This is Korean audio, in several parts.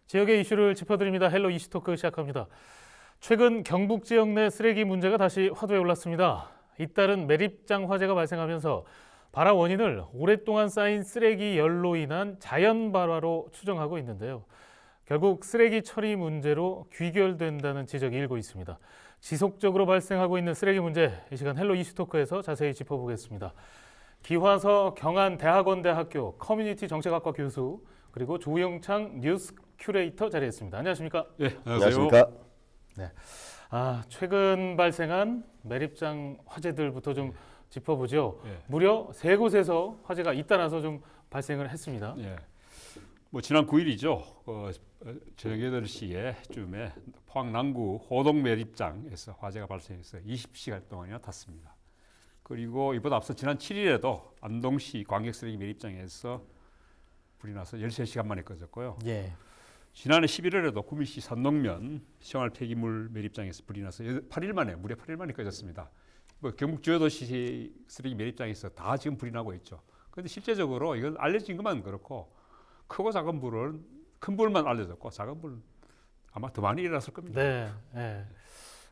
지역의 이슈를 짚어드립니다. 헬로 이슈토크 시작합니다. 최근 경북 지역 내 쓰레기 문제가 다시 화두에 올랐습니다. 잇따른 매립장 화재가 발생하면서 발화 원인을 오랫동안 쌓인 쓰레기 열로 인한 자연 발화로 추정하고 있는데요. 결국 쓰레기 처리 문제로 귀결된다는 지적이 일고 있습니다. 지속적으로 발생하고 있는 쓰레기 문제, 이 시간 헬로 이슈토크에서 자세히 짚어보겠습니다. 기화서 경안대학원대학교 커뮤니티 정책학과 교수 그리고 조영창 뉴스 큐레이터 자리했습니다. 안녕하십니까? 네, 안녕하십니까? 네. 최근 발생한 매립장 화재들부터 좀 짚어보죠. 네. 무려 3곳에서 화재가 잇따라서 좀 발생을 했습니다. 네. 뭐 지난 9일이죠. 저녁 8시에쯤에 포항 남구 호동 매립장에서 화재가 발생해서 20시간 동안이나 탔습니다. 그리고 이보다 앞서 지난 7일에도 안동시 광역쓰레기 매립장에서 불이 나서 13시간 만에 꺼졌고요. 예. 지난해 11월에도 구미시 산농면 생활 폐기물 매립장에서 불이 나서 8일 만에 무려 8일 만에 꺼졌습니다. 뭐 경북 주요 도시 쓰레기 매립장에서 다 지금 불이 나고 있죠. 그런데 실제적으로 이건 알려진 것만 그렇고 크고 작은 불은 큰 불만 알려졌고 작은 불은 아마 더 많이 일어났을 겁니다. 네. 네.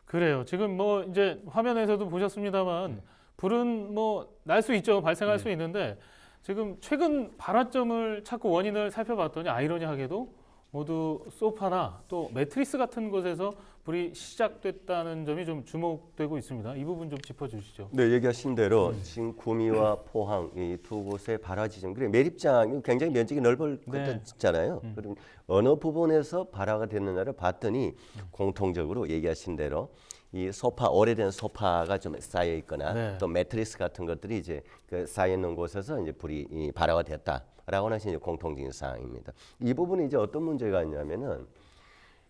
그래요. 지금 뭐 이제 화면에서도 보셨습니다만 불은 뭐 날 수 있죠. 발생할 수 있는데 지금 최근 발화점을 찾고 원인을 살펴봤더니 아이러니하게도 모두 소파나 또 매트리스 같은 곳에서 불이 시작됐다는 점이 좀 주목되고 있습니다. 이 부분 좀 짚어주시죠. 네, 얘기하신 대로 지금 구미와 포항 이 두 곳의 발화 지점, 그리고 매립장이 굉장히 면적이 넓어졌잖아요. 그럼 어느 부분에서 발화가 됐느냐를 봤더니 공통적으로 얘기하신 대로 이 소파, 오래된 소파가 좀 쌓여 있거나 또 매트리스 같은 것들이 이제 그 쌓여 있는 곳에서 이제 불이 발화가 됐다라고 하는 이제 공통적인 사항입니다. 이 부분이 이제 어떤 문제가 있냐면은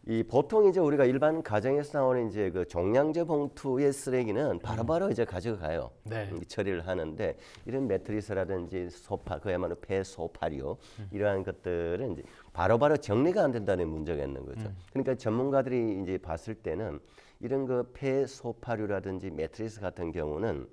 이 보통 이제 우리가 일반 가정에서 나오는 이제 그 종량제 봉투의 쓰레기는 바로바로 이제 가져가요. 처리를 하는데 이런 매트리스라든지 소파, 그야말로 폐소파류 이러한 것들은 이제 바로바로 정리가 안 된다는 문제가 있는 거죠. 그러니까 전문가들이 이제 봤을 때는 이런 그 폐소파류라든지 매트리스 같은 경우는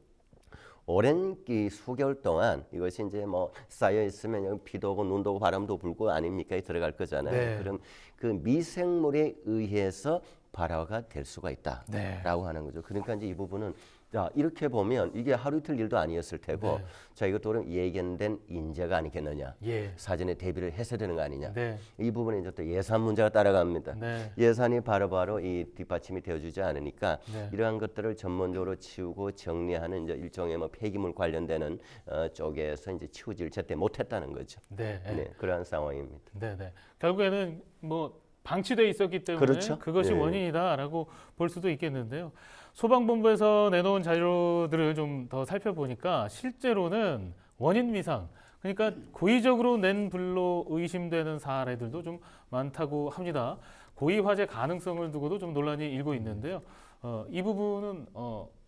오랜 수개월 동안 이것이 이제 뭐 쌓여 있으면 비도 오고 눈도 오고 바람도 불고 아닙니까? 들어갈 거잖아요. 그럼 그 미생물에 의해서 발화가 될 수가 있다라고 하는 거죠. 그러니까 이제 이 부분은 자, 이렇게 보면 이게 하루 이틀 일도 아니었을 테고 자, 이것도 그럼 예견된 인재가 아니겠느냐. 사전에 대비를 해서 되는 거 아니냐. 이 부분에 이제 또 예산 문제가 따라갑니다. 예산이 바로바로 이 뒷받침이 되어주지 않으니까 이러한 것들을 전문적으로 치우고 정리하는 이제 일종의 뭐 폐기물 관련되는 쪽에서 이제 치우지를 제때 못했다는 거죠. 그러한 상황입니다. 결국에는 뭐 방치돼 있었기 때문에 그것이 원인이다라고 볼 수도 있겠는데요. 소방본부에서 내놓은 자료들을 좀 더 살펴보니까 실제로는 원인 미상, 그러니까 고의적으로 낸 불로 의심되는 사례들도 좀 많다고 합니다. 고의 화재 가능성을 두고도 좀 논란이 일고 있는데요. 이 부분은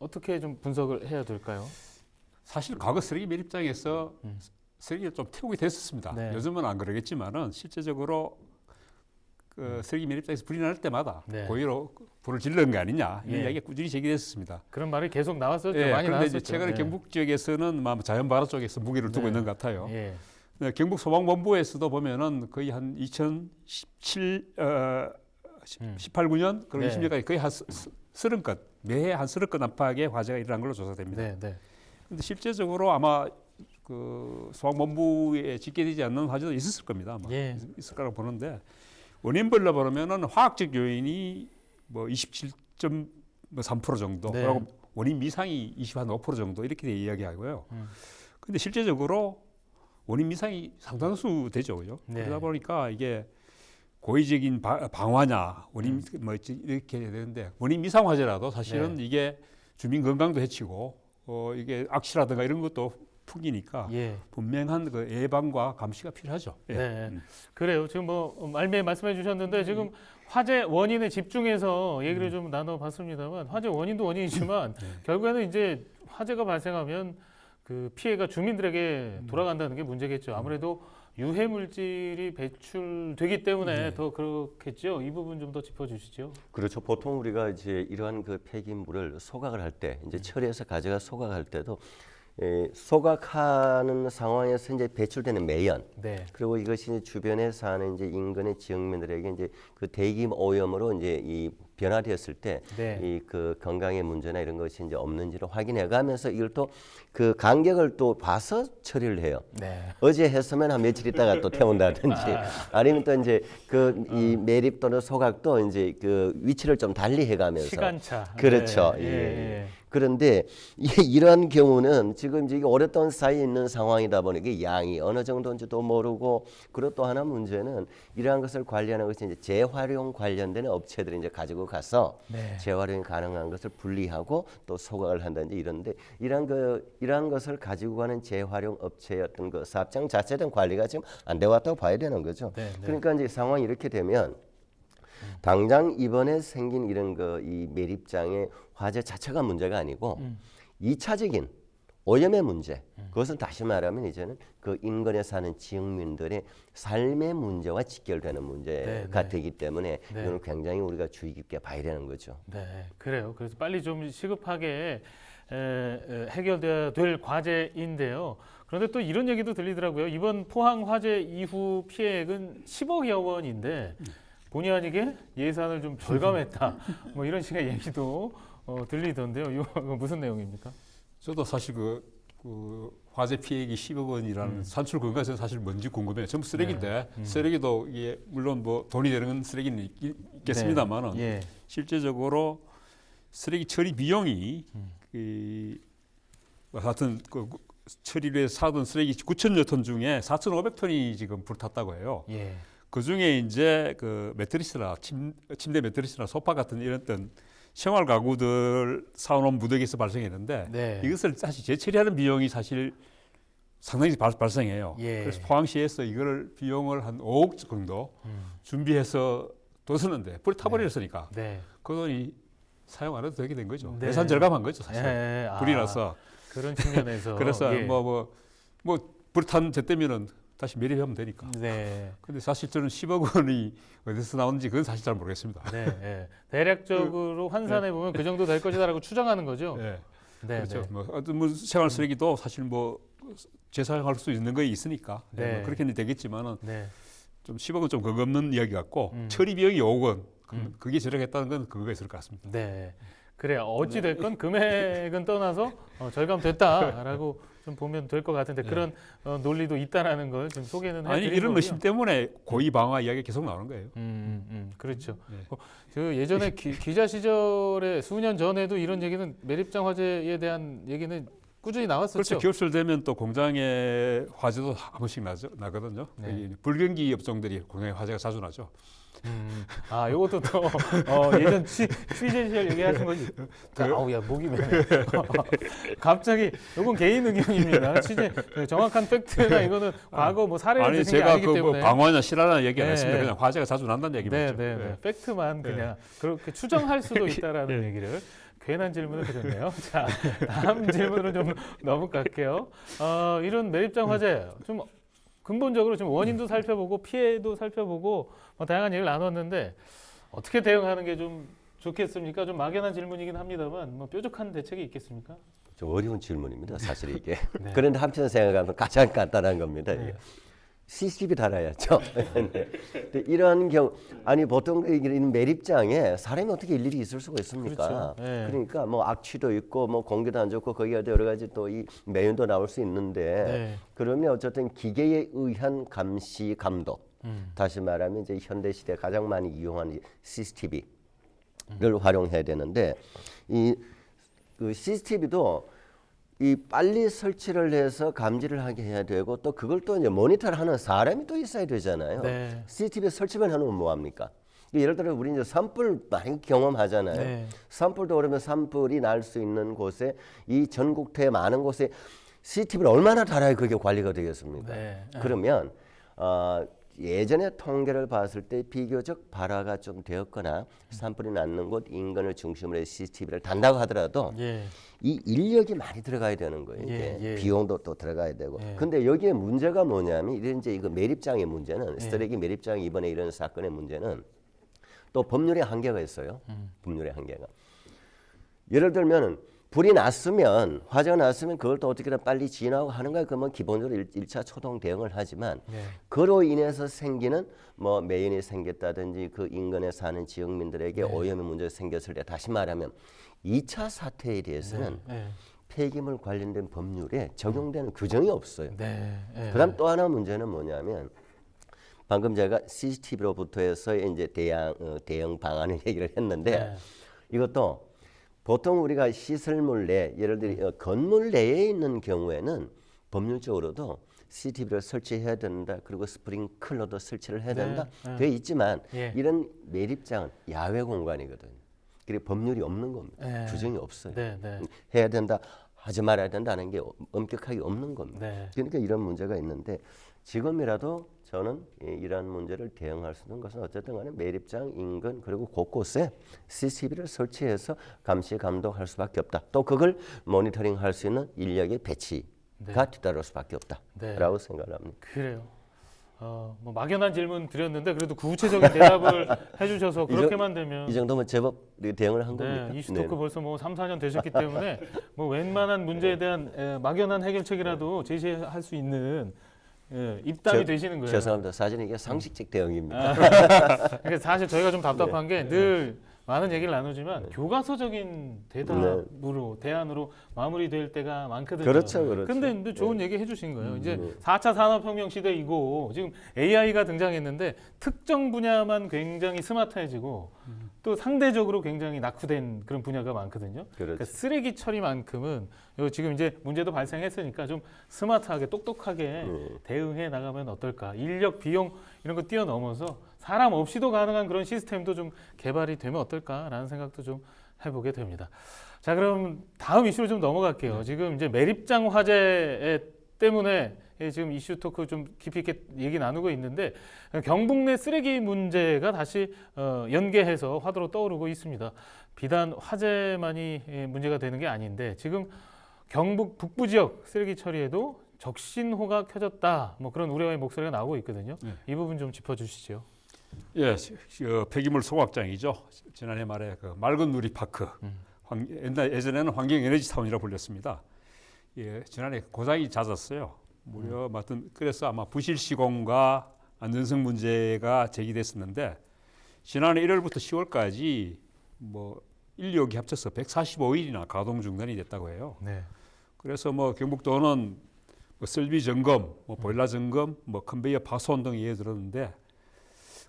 어떻게 좀 분석을 해야 될까요? 사실 과거 쓰레기 매립장에서 쓰레기가 좀 태우게 됐었습니다. 요즘은 안 그러겠지만은 실제적으로 그 쓰레기 매립장에서 불이 날 때마다 고의로 불을 질른 거 아니냐 이 이야기가 꾸준히 제기됐습니다. 그런 말이 계속 나왔었죠. 많이 그런데 나왔었죠. 이제 최근에 경북 지역에서는 자연발화 쪽에서 무게를 두고 있는 것 같아요. 경북 소방본부에서도 보면은 거의 한 2017, 18, 9년 그리고 20년까지 거의 한 30건 매해 한 30건 안팎의 화재가 일어난 걸로 조사됩니다. 그런데 실제적으로 아마 그 소방본부에 집계되지 않는 화재도 있었을 겁니다. 아마 있을 거라고 보는데. 원인별로 보면은 화학적 요인이 뭐 27.3% 정도, 그리고 원인 미상이 25% 정도 이렇게 이야기하고요. 근데 실제적으로 원인 미상이 상당수 되죠, 그죠? 그러다 보니까 이게 고의적인 방화냐, 원인 뭐 이렇게 되는데 원인 미상 화재라도 사실은 이게 주민 건강도 해치고 이게 악취라든가 이런 것도 풍기니까 분명한 그 예방과 감시가 필요하죠. 그래요. 지금 뭐 말씀해 주셨는데 지금 화재 원인에 집중해서 얘기를 좀 나눠봤습니다만 화재 원인도 원인이지만 결국에는 이제 화재가 발생하면 그 피해가 주민들에게 돌아간다는 게 문제겠죠. 아무래도 유해 물질이 배출되기 때문에 더 그렇겠죠. 이 부분 좀 더 짚어주시죠. 그렇죠. 보통 우리가 이제 이러한 그 폐기물을 소각을 할 때 이제 처리해서 가져가 소각할 때도 소각하는 상황에서 이제 배출되는 매연, 네. 그리고 이것이 이제 주변에 사는 이제 인근의 지역민들에게 이제 그 대기 오염으로 이제 이 변화되었을 때 이 그 건강의 문제나 이런 것이 이제 없는지를 확인해가면서 이걸 또 그 간격을 또 봐서 처리를 해요. 네. 어제 했으면 한 며칠 있다가 또 태운다든지 아니면 또 이제 그 이 매립 또는 소각도 이제 그 위치를 좀 달리 해가면서 시간차. 그렇죠. 네. 예. 그런데 이러한 경우는 지금 이게 오랫동안 쌓여 있는 상황이다 보니까 양이 어느 정도인지도 모르고, 그리고 또 하나 문제는 이러한 것을 관리하는 것이 이제 재활용 관련된 업체들이 이제 가지고 가서 재활용이 가능한 것을 분리하고 또 소각을 한다든지 이런데 이러한 것을 가지고 가는 재활용 업체의 어떤 그 사업장 자체에 대한 관리가 지금 안 되어 왔다고 봐야 되는 거죠. 그러니까 이제 상황이 이렇게 되면 당장 이번에 생긴 이런 이 매립장의 화재 자체가 문제가 아니고 2차적인 오염의 문제, 그것은 다시 말하면 이제는 그 인근에 사는 지역민들의 삶의 문제와 직결되는 문제가 되기 때문에 이건 굉장히 우리가 주의 깊게 봐야 되는 거죠. 네, 그래요. 그래서 빨리 좀 시급하게 해결돼야 될 과제인데요. 그런데 또 이런 얘기도 들리더라고요. 이번 포항 화재 이후 피해액은 10억여 원인데 본의 아니게 예산을 좀 절감했다. 뭐 이런 식의 얘기도 들리던데요. 이거 무슨 내용입니까? 저도 사실 그 화재 피해액이 10억 원이라는 산출 근거가 저는 사실 뭔지 궁금해요. 전부 쓰레기인데 쓰레기도 이게 물론 뭐 돈이 되는 쓰레기는 있겠습니다만은 실제적으로 쓰레기 처리 비용이 하여튼 그 처리를 해서 사던 쓰레기 9천여 톤 중에 4,500톤이 지금 불탔다고 해요. 그 중에 이제 그 매트리스나 침대 매트리스나 소파 같은 이런 생활 가구들 사놓은 무더기에서 발생했는데 이것을 사실 재처리하는 비용이 사실 상당히 발생해요. 그래서 포항시에서 이걸 비용을 한 5억 정도 준비해서 뒀었는데 불이 타버렸으니까 그 돈이 사용 안 해도 되게 된 거죠. 예산 절감한 거죠, 사실. 불이 나서. 그런 측면에서. 그래서 불 탄 제 때면은 다시 매립하면 되니까. 근데 사실 저는 10억 원이 어디서 나오는지 그건 사실 잘 모르겠습니다. 대략적으로 환산해 보면 그 정도 될 것이다라고 추정하는 거죠. 그렇죠. 뭐 생활 쓰레기도 사실 뭐 재사용할 수 있는 거 있으니까 뭐 그렇게는 되겠지만은 좀 10억은 좀 그거 없는 이야기 같고 처리 비용이 5억 원. 그게 절약했다는 건 그거가 있을 것 같습니다. 그래 어찌 됐건 금액은 떠나서 절감됐다라고 좀 보면 될 것 같은데 그런 논리도 있다라는 걸 지금 소개는 해드린 거고요. 이런 의심 때문에 고의 방화 이야기가 계속 나오는 거예요. 그렇죠. 그 예전에 기자 시절에 수년 전에도 이런 얘기는 매립장 화재에 대한 얘기는 꾸준히 나왔었죠. 그렇죠. 겨울철 되면 또 공장에 화재도 한 번씩 나거든요. 불경기 업종들이 공장에 화재가 자주 나죠. 이것도 또 예전 취재 시절 얘기하신 거지. 아우야 목이 메네. 갑자기 이건 개인 의견입니다. 취재 정확한 팩트나 이거는 과거 뭐 사례를 드신 게 아니기 때문에. 제가 뭐 방화냐 실화냐 얘기 안 했습니다. 그냥 화재가 자주 난다는 얘기죠. 팩트만 그냥 그렇게 추정할 수도 있다라는 얘기를. 괜한 질문을 드렸네요. 자, 다음 질문으로 좀 넘어갈게요. 이런 매립장 화재 좀 근본적으로 좀 원인도 살펴보고 피해도 살펴보고 다양한 얘기를 나눴는데 어떻게 대응하는 게 좀 좋겠습니까? 좀 막연한 질문이긴 합니다만 뭐 뾰족한 대책이 있겠습니까? 좀 어려운 질문입니다, 사실 이게. 그런데 한편 생각하면 가장 간단한 겁니다. CCTV 달아야죠. 근데 이런 경우 보통 이런 매립장에 사람이 어떻게 일일이 있을 수가 있습니까? 그러니까 뭐 악취도 있고 뭐 공기도 안 좋고 거기에 여러 가지 또 이 매연도 나올 수 있는데 그러면 어쨌든 기계에 의한 감시 감독, 다시 말하면 이제 현대 시대 가장 많이 이용하는 CCTV를 활용해야 되는데 그 CCTV도 빨리 설치를 해서 감지를 하게 해야 되고 또 그걸 또 이제 모니터를 하는 사람이 또 있어야 되잖아요. CCTV 설치만 해놓으면 뭐 합니까? 예를 들어 우리 이제 산불 많이 경험하잖아요. 산불도 그러면 산불이 날 수 있는 곳에 이 전국토의 많은 곳에 CCTV를 얼마나 달아야 그게 관리가 되겠습니까? 그러면 예전에 통계를 봤을 때 비교적 발화가 좀 되었거나 산불이 났는 곳 인근을 중심으로 해서 CCTV를 단다고 하더라도 이 인력이 많이 들어가야 되는 거예요. 이게 비용도 또 들어가야 되고. 근데 여기에 문제가 뭐냐면 이제 이거 매립장의 문제는 쓰레기 매립장 이번에 이런 사건의 문제는 또 법률의 한계가 있어요. 법률의 한계가. 예를 들면 불이 났으면 화재가 났으면 그걸 또 어떻게든 빨리 진화하고 하는 거야. 그러면 기본적으로 1차 초동 대응을 하지만 그로 인해서 생기는 뭐 매연이 생겼다든지 그 인근에 사는 지역민들에게 오염의 문제가 생겼을 때 다시 말하면 2차 사태에 대해서는 폐기물 관련된 법률에 적용되는 규정이 없어요. 그다음 또 하나 문제는 뭐냐면 방금 제가 CCTV로부터 해서 이제 대형 방안을 얘기를 했는데 이것도 보통 우리가 시설물 내 예를 들어 건물 내에 있는 경우에는 법률적으로도 CCTV를 설치해야 된다. 그리고 스프링클러도 설치를 해야 된다. 돼 있지만 이런 매립장은 야외 공간이거든요. 그리고 법률이 없는 겁니다. 규정이 없어요. 해야 된다. 하지 말아야 된다는 게 엄격하게 없는 겁니다. 그러니까 이런 문제가 있는데 지금이라도 저는 이러한 문제를 대응할 수 있는 것은 어쨌든 간에 매립장 인근 그리고 곳곳에 CCTV를 설치해서 감시 감독할 수밖에 없다. 또 그걸 모니터링할 수 있는 인력의 배치가 뒤따를 수밖에 없다라고 생각을 합니다. 그래요. 뭐 막연한 질문 드렸는데 그래도 구체적인 대답을 해주셔서 그렇게만 되면 이 정도면 제법 대응을 한 겁니까? 이슈토크 벌써 뭐 3, 4년 되셨기 때문에 뭐 웬만한 문제에 대한 막연한 해결책이라도 제시할 수 있는 입담이 되시는 거예요. 죄송합니다. 사실 이게 상식적 대응입니다. 그러니까 사실 저희가 좀 답답한 게 늘 많은 얘기를 나누지만 교과서적인 대답으로 대안으로 마무리될 때가 많거든요. 그렇죠. 근데 좋은 얘기 해주신 거예요. 이제 4차 산업혁명 시대이고 지금 AI가 등장했는데 특정 분야만 굉장히 스마트해지고 또 상대적으로 굉장히 낙후된 그런 분야가 많거든요. 그러니까 쓰레기 처리만큼은 지금 이제 문제도 발생했으니까 좀 스마트하게 똑똑하게 대응해 나가면 어떨까. 인력, 비용 이런 거 뛰어넘어서 사람 없이도 가능한 그런 시스템도 좀 개발이 되면 어떨까라는 생각도 좀 해보게 됩니다. 자, 그럼 다음 이슈로 좀 넘어갈게요. 지금 이제 매립장 화재 때문에 지금 이슈 토크 좀 깊이 있게 얘기 나누고 있는데 경북 내 쓰레기 문제가 다시 연계해서 화두로 떠오르고 있습니다. 비단 화재만이 문제가 되는 게 아닌데 지금 경북 북부 지역 쓰레기 처리에도 적신호가 켜졌다. 뭐 그런 우려의 목소리가 나오고 있거든요. 이 부분 좀 짚어주시죠. 예, 폐기물 소각장이죠. 지난해 말에 그 맑은 누리 파크, 예전에는 환경 에너지 타운이라고 불렸습니다. 예, 지난해 고장이 잦았어요. 무려 그래서 아마 부실 시공과 안전성 문제가 제기됐었는데 지난해 1월부터 10월까지 뭐 1, 2호기 합쳐서 145일이나 가동 중단이 됐다고 해요. 그래서 뭐 경북도는 뭐 설비 점검, 뭐 보일러 점검, 뭐 컨베이어 파손 등에 예들었는데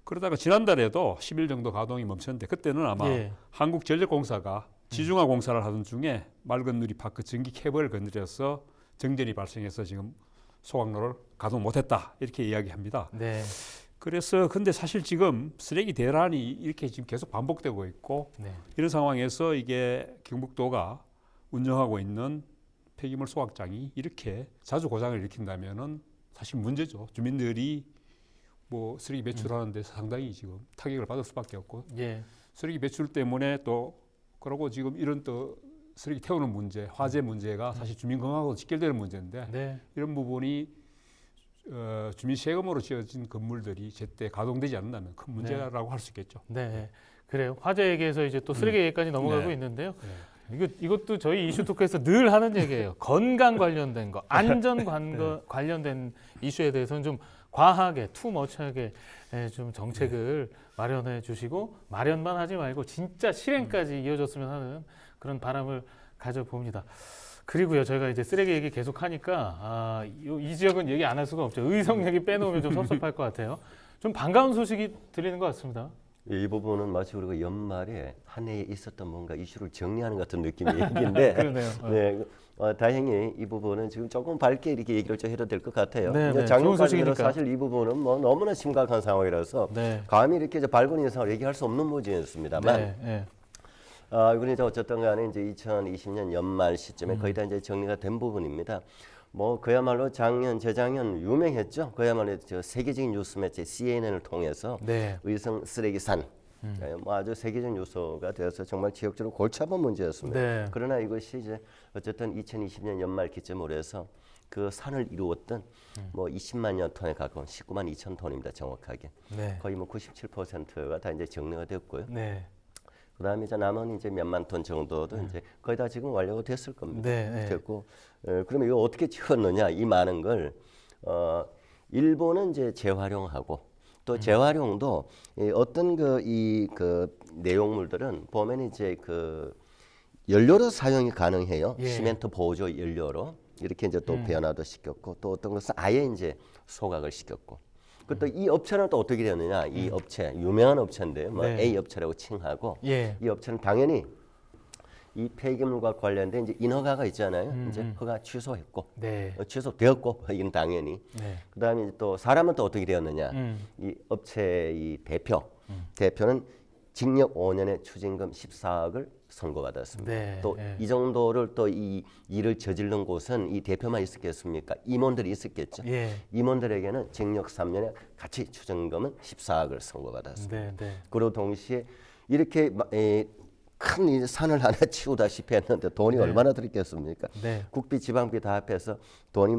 그러다가 지난달에도 10일 정도 가동이 멈췄는데 그때는 아마 한국전력공사가 지중화 공사를 하던 중에 맑은 누리 파크 전기 케이블을 건드려서 정전이 발생해서 지금 소각로를 가동 못했다 이렇게 이야기합니다. 그래서 근데 사실 지금 쓰레기 대란이 이렇게 지금 계속 반복되고 있고 이런 상황에서 이게 경북도가 운영하고 있는 폐기물 소각장이 이렇게 자주 고장을 일으킨다면은 사실 문제죠. 주민들이 뭐 쓰레기 배출하는 데서 상당히 지금 타격을 받을 수밖에 없고 쓰레기 배출 때문에 또 그러고 지금 이런 또 쓰레기 태우는 문제, 화재 문제가 사실 주민 건강하고 직결되는 문제인데 이런 부분이 주민 세금으로 지어진 건물들이 제때 가동되지 않는다면 큰 문제라고 할 수 있겠죠. 그래요. 화재 얘기에서 이제 또 쓰레기 얘기까지 넘어가고 있는데요. 이것도 저희 이슈 토크에서 늘 하는 얘기예요. 건강 관련된 거, 안전 관련된 이슈에 대해서는 좀 과하게, 투머치하게 좀 정책을 마련해 주시고 마련만 하지 말고 진짜 실행까지 이어졌으면 하는 그런 바람을 가져봅니다. 그리고요, 저희가 이제 쓰레기 얘기 계속 하니까 이 지역은 얘기 안 할 수가 없죠. 의성 얘기 빼놓으면 좀 섭섭할 것 같아요. 좀 반가운 소식이 들리는 것 같습니다. 이 부분은 마치 우리가 연말에 한 해에 있었던 뭔가 이슈를 정리하는 같은 느낌의 얘기인데 그러네요. 다행히 이 부분은 지금 조금 밝게 이렇게 얘기를 좀 해도 될 것 같아요. 좋은 작년까지는 소식이니까. 사실 이 부분은 뭐 너무나 심각한 상황이라서 감히 이렇게 이제 밝은 인상을 얘기할 수 없는 문제였습니다만 이건 이제 어쨌든 간에 이제 2020년 연말 시점에 거의 다 이제 정리가 된 부분입니다. 뭐 그야말로 작년, 재작년 유명했죠. 그야말로 저 세계적인 뉴스 매체 CNN을 통해서 의성 쓰레기산 뭐 아주 세계적 뉴스가 되어서 정말 지역적으로 골치 아픈 문제였습니다. 그러나 이것이 이제 어쨌든 2020년 연말 기점으로 해서 그 산을 이루었던 뭐 20만여 톤에 가까운 19만 2천 톤입니다. 정확하게 거의 뭐 97%가 다 이제 정리가 됐고요. 그다음에 이제 남은 이제 몇만 톤 정도도 이제 거의 다 지금 완료가 됐을 겁니다. 됐고, 그러면 이거 어떻게 채웠느냐? 이 많은 걸 일본은 이제 재활용하고 또 재활용도 어떤 그 내용물들은 보면 이제 그 연료로 사용이 가능해요. 시멘트 보조 연료로 이렇게 이제 또 변화도 시켰고 또 어떤 것은 아예 이제 소각을 시켰고. 또 이 업체는 또 어떻게 되느냐? 이 업체 유명한 업체인데요. 뭐 A 업체라고 칭하고 이 업체는 당연히 이 폐기물과 관련된 이제 인허가가 있잖아요. 이제 허가 취소했고 취소되었고 이건 당연히. 그다음에 또 사람은 또 어떻게 되었느냐? 이 업체 이 대표는 징역 5년에 추징금 14억을 선고받았습니다. 또 이 정도를 또 이 일을 저지른 곳은 이 대표만 있었겠습니까? 임원들이 있었겠죠. 임원들에게는 징역 3년에 같이 추징금은 14억을 선고받았습니다. 그리고 동시에 이렇게 큰 이 산을 하나 치우다시피 했는데 돈이 얼마나 들었겠습니까? 국비, 지방비 다 합해서 돈이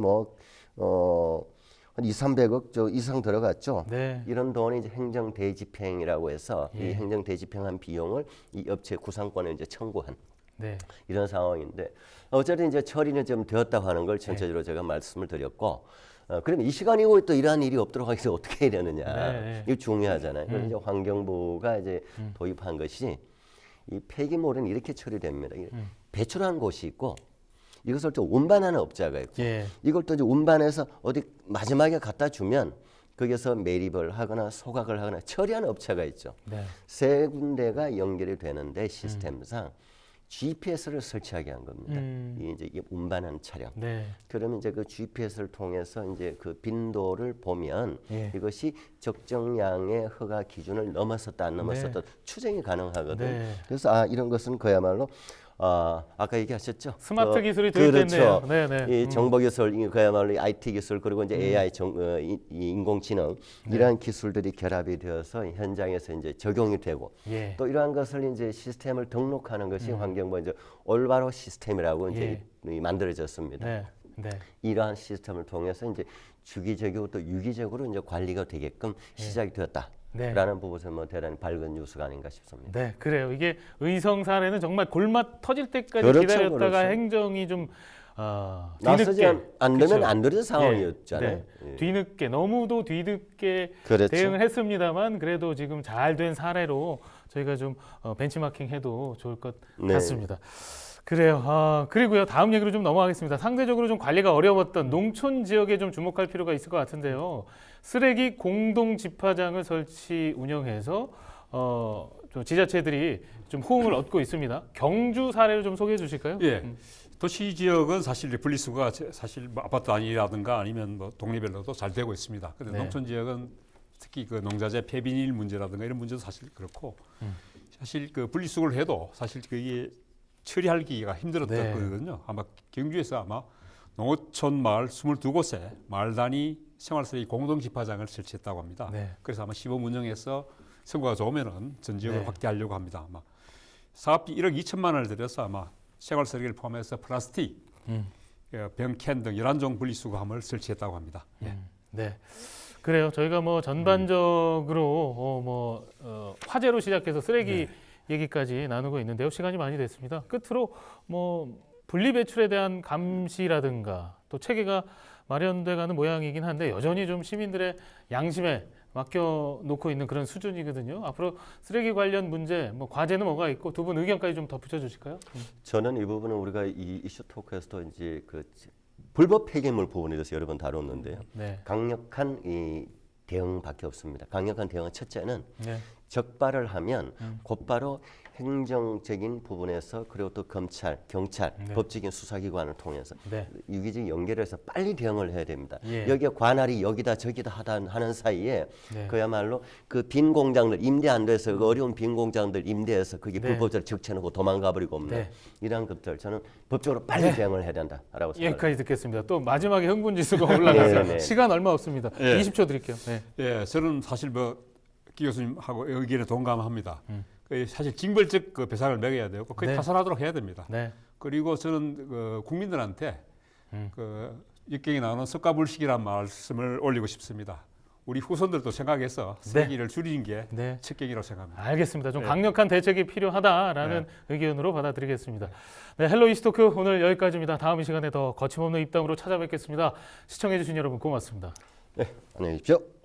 한 200~300억 이상 들어갔죠. 이런 돈이 이제 행정대집행이라고 해서 이 행정대집행한 비용을 이 업체 구상권에 이제 청구한 이런 상황인데 어쨌든 이제 처리는 좀 되었다고 하는 걸 전체적으로 제가 말씀을 드렸고 그러면 이 시간 이후에 또 이러한 일이 없도록 하기 위해서 어떻게 해야 되느냐 이거 중요하잖아요. 그래서 이제 환경부가 이제 도입한 것이 이 폐기물은 이렇게 처리됩니다. 배출한 곳이 있고 이것을 또 운반하는 업자가 있고 이걸 또 이제 운반해서 어디 마지막에 갖다 주면 거기서 매립을 하거나 소각을 하거나 처리하는 업체가 있죠. 세 군데가 연결이 되는데 시스템상 GPS를 설치하게 한 겁니다. 이제 운반하는 차량. 그러면 이제 그 GPS를 통해서 이제 그 빈도를 보면 이것이 적정량의 허가 기준을 넘어섰다 안 넘어섰다 추정이 가능하거든. 그래서 이런 것은 그야말로 아까 얘기하셨죠. 스마트 기술이 도입됐네요. 그렇죠. 이 정보 기술, 그야말로 IT 기술 그리고 이제 AI 이 인공지능 이러한 기술들이 결합이 되어서 현장에서 이제 적용이 되고 또 이러한 것을 이제 시스템을 등록하는 것이 환경부 이제 올바로 시스템이라고 이제 만들어졌습니다. 이러한 시스템을 통해서 이제 주기적이고 또 유기적으로 이제 관리가 되게끔 시작이 되었다. 라는 부분에서 뭐 대단히 밝은 뉴스가 아닌가 싶습니다. 그래요. 이게 의성 사례는 정말 골맛 터질 때까지 기다렸다가 행정이 좀 나서지 안 되면 안 되는 상황이었잖아요. 뒤늦게 너무도 뒤늦게 대응을 했습니다만 그래도 지금 잘 된 사례로 저희가 좀 벤치마킹해도 좋을 것 같습니다. 그래요. 그리고요 다음 얘기로 좀 넘어가겠습니다. 상대적으로 좀 관리가 어려웠던 농촌 지역에 좀 주목할 필요가 있을 것 같은데요. 쓰레기 공동 집화장을 설치 운영해서 좀 지자체들이 좀 호응을 얻고 있습니다. 경주 사례를 좀 소개해 주실까요? 도시 지역은 사실 분리수거가 사실 뭐 아파트 단위라든가 아니면 뭐 동네별로도 잘 되고 있습니다. 그런데 농촌 지역은 특히 그 농자재 폐비닐 문제라든가 이런 문제도 사실 그렇고 사실 그 분리수거를 해도 사실 그게 처리하기가 힘들었거든요. 아마 경주에서 아마 농어촌 마을 22곳에 마을 단위 생활쓰레기 공동 집화장을 설치했다고 합니다. 그래서 아마 시범 운영해서 성과가 좋으면은 전 지역을 확대하려고 합니다. 아마 사업비 1억 2천만 원을 들여서 아마 생활쓰레기를 포함해서 플라스틱, 병캔 등 11종 분리수거함을 설치했다고 합니다. 그래요. 저희가 뭐 전반적으로 화재로 시작해서 쓰레기 얘기까지 나누고 있는데요. 시간이 많이 됐습니다. 끝으로 뭐 분리배출에 대한 감시라든가 또 체계가 마련돼가는 모양이긴 한데 여전히 좀 시민들의 양심에 맡겨놓고 있는 그런 수준이거든요. 앞으로 쓰레기 관련 문제, 뭐 과제는 뭐가 있고 두 분 의견까지 좀 덧붙여 주실까요? 저는 이 부분은 우리가 이 이슈 토크에서도 이제 그 불법 폐기물 부분에 대해서 여러 번 다뤘는데요. 강력한 이 대응밖에 없습니다. 강력한 대응은 첫째는 적발을 하면 곧바로 행정적인 부분에서 그리고 또 검찰, 경찰, 법적인 수사기관을 통해서 유기적 연결해서 빨리 대응을 해야 됩니다. 여기에 관할이 여기다 저기다 하는 사이에 그야말로 그 빈 공장들 임대 안 돼서 그 어려운 빈 공장들 임대해서 그게 불법적으로 적쳐놓고 도망가 버리고 없는 이러한 것들 저는 법적으로 빨리 대응을 해야 된다라고 생각합니다. 여기까지 듣겠습니다. 또 마지막에 흥분 지수가 올라가서 시간 얼마 없습니다. 20초 드릴게요. 저는 사실 기 교수님하고 의견에 동감합니다. 사실 징벌적 그 배상을 매겨야 되고 거의 타산하도록 해야 됩니다. 그리고 저는 그 국민들한테 그 역경이 나오는 석가불식이라는 말씀을 올리고 싶습니다. 우리 후손들도 생각해서 쓰레기를 줄이는 게 네. 첫 계기라고 생각합니다. 알겠습니다. 좀 네. 강력한 대책이 필요하다라는 의견으로 받아들이겠습니다. 네, 헬로 이스토크 오늘 여기까지입니다. 다음 시간에 더 거침없는 입담으로 찾아뵙겠습니다. 시청해주신 여러분 고맙습니다. 네, 안녕히 계십시오.